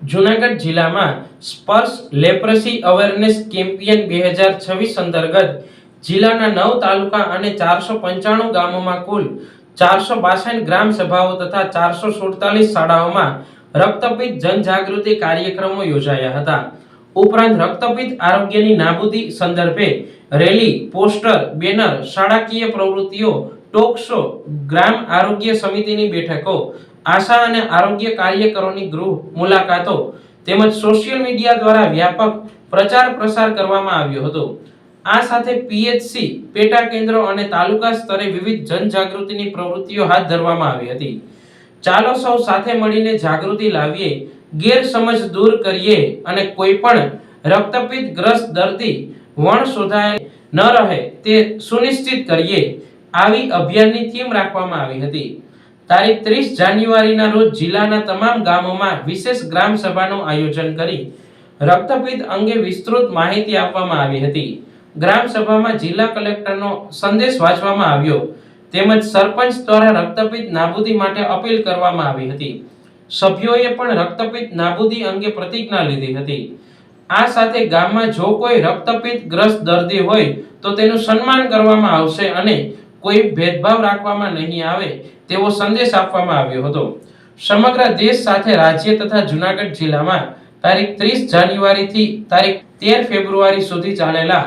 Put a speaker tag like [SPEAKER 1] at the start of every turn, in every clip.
[SPEAKER 1] જૂનાગઢ જિલ્લામાં સ્પર્શ leprosy awareness campaign 2026 અંતર્ગત જિલ્લાના 9 તાલુકા અને 495 ગામોમાં કુલ 462 ગ્રામ સભાઓ તથા 447 શાળાઓમાં રક્તપિત્ત જનજાગૃતિ કાર્યક્રમો યોજાયા હતા. ઉપરાંત રક્તપિત્ત આરોગ્યની નાબૂદી સંદર્ભે રેલી, પોસ્ટર, બેનર, શાળાકીય પ્રવૃત્તિઓ, ટોક શો, ગ્રામ આરોગ્ય સમિતિની બેઠકો, આશા અને આરોગ્ય કાર્યકરોની ગૃહ મુલાકાતો તેમજ સોશિયલ મીડિયા દ્વારા વ્યાપક પ્રચાર પ્રસાર કરવામાં આવ્યો હતો. આ સાથે પીએચસી, પેટા કેન્દ્રો અને તાલુકા સ્તરે વિવિધ જનજાગૃતિની પ્રવૃત્તિઓ હાથ ધરવામાં આવી હતી. ચાલો સૌ સાથે મળીને જાગૃતિ લાવીએ, ગેરસમજ દૂર કરીએ અને કોઈ પણ રક્તપિત્ત ગ્રસ્ત દર્દી વણશોધાય ન રહે તે સુનિશ્ચિત કરીએ. આવી અભિયાનની થીમ રાખવામાં આવી હતી. તારીખ 30 જાન્યુઆરીના રોજ જિલ્લાના તમામ ગામોમાં વિશેષ ગ્રામ સભાનું આયોજન કરી રક્તપિત્ત અંગે વિસ્તૃત માહિતી આપવામાં આવી હતી. ગ્રામ સભામાં જિલ્લા કલેક્ટરનો સંદેશ વાંચવામાં આવ્યો તેમજ સરપંચ દ્વારા રક્તપિત્ત નાબૂદી માટે અપીલ કરવામાં આવી હતી. સભ્યોએ પણ રક્તપિત્ત નાબૂદી અંગે પ્રતિજ્ઞા લીધી હતી. આ સાથે ગામમાં જો કોઈ રક્તપિત્ત ગ્રસ્ત દર્દી હોય તો તેનું સન્માન કરવામાં આવશે અને કોઈ ભેદભાવ રાખવામાં નહીં આવે તેવો સંદેશ આપવામાં આવ્યો હતો. સમગ્ર દેશ સાથે રાજ્ય તથા જૂનાગઢ જિલ્લામાં તારીખ 30 જાન્યુઆરી થી તારીખ 13 ફેબ્રુઆરી સુધી ચાલેલા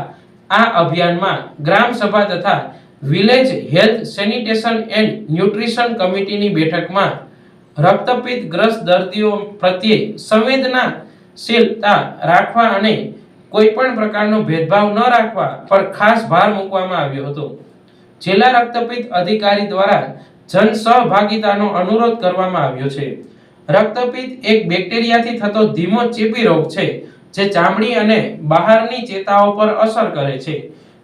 [SPEAKER 1] આ અભિયાનમાં ગ્રામ સભા તથા village health sanitation and nutrition કમિટીની બેઠકમાં રક્તપિત્ત ગ્રસ્ત દર્દીઓ પ્રત્યે સંવેદનાશીલતા રાખવા અને કોઈ પણ પ્રકારનો ભેદભાવ ન રાખવા પર ખાસ ભાર મૂકવામાં આવ્યો હતો. જિલ્લા રક્તપિત્ત અધિકારી દ્વારા જન સહભાગિતાનો અનુરોધ કરવામાં આવ્યો છે. રક્તપિત્ત એક બેક્ટેરિયાથી થતો ધીમો ચેપી રોગ છે જે ચામડી અને બહારની ચેતાઓ પર અસર કરે છે.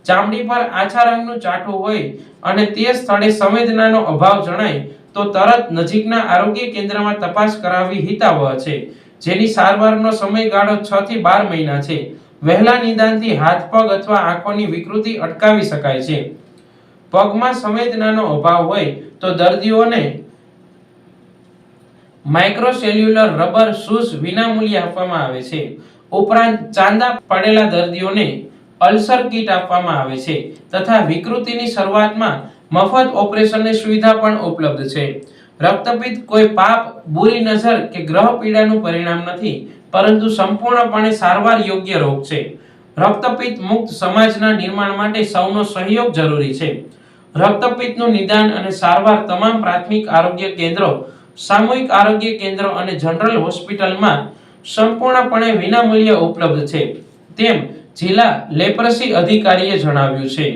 [SPEAKER 1] ચામડી પર આછા રંગનું ચાઠું હોય અને તે સ્થળે સંવેદનાનો અભાવ જણાય તો તરત નજીકના આરોગ્ય કેન્દ્રમાં તપાસ કરાવવી હિતાવહ છે, જેની સારવારનો સમયગાળો 6 થી 12 મહિના છે. વહેલા નિદાનથી હાથ, પગ અથવા આંખોની વિકૃતિ અટકાવી શકાય છે. પગમાં સંવેદનાનો અભાવ હોય તો દર્દીઓને માઇક્રોસેલ્યુલર રબર શૂઝ વિનામૂલ્યે આપવામાં આવે છે. ઉપરાંત ચાંદા પડેલા દર્દીઓને અલ્સર કીટ આપવામાં આવે છે તથા વિકૃતિની શરૂઆતમાં મફત ઓપરેશનની સુવિધા પણ ઉપલબ્ધ છે. રક્તપિત્ત કોઈ પાપ, બુરી નજર કે ગ્રહ પીડાનું પરિણામ નથી, પરંતુ સંપૂર્ણપણે સારવાર યોગ્ય રોગ છે. રક્તપિત્ત મુક્ત સમાજના નિર્માણ માટે સૌનો સહયોગ જરૂરી છે. રક્તપિત્તનું નિદાન અને સારવાર તમામ પ્રાથમિક આરોગ્ય કેન્દ્રો, સામૂહિક આરોગ્ય કેન્દ્રો અને જનરલ હોસ્પિટલમાં સંપૂર્ણપણે વિનામૂલ્યે ઉપલબ્ધ છે તેમ જિલ્લા લેપ્રસી અધિકારીએ જણાવ્યું છે.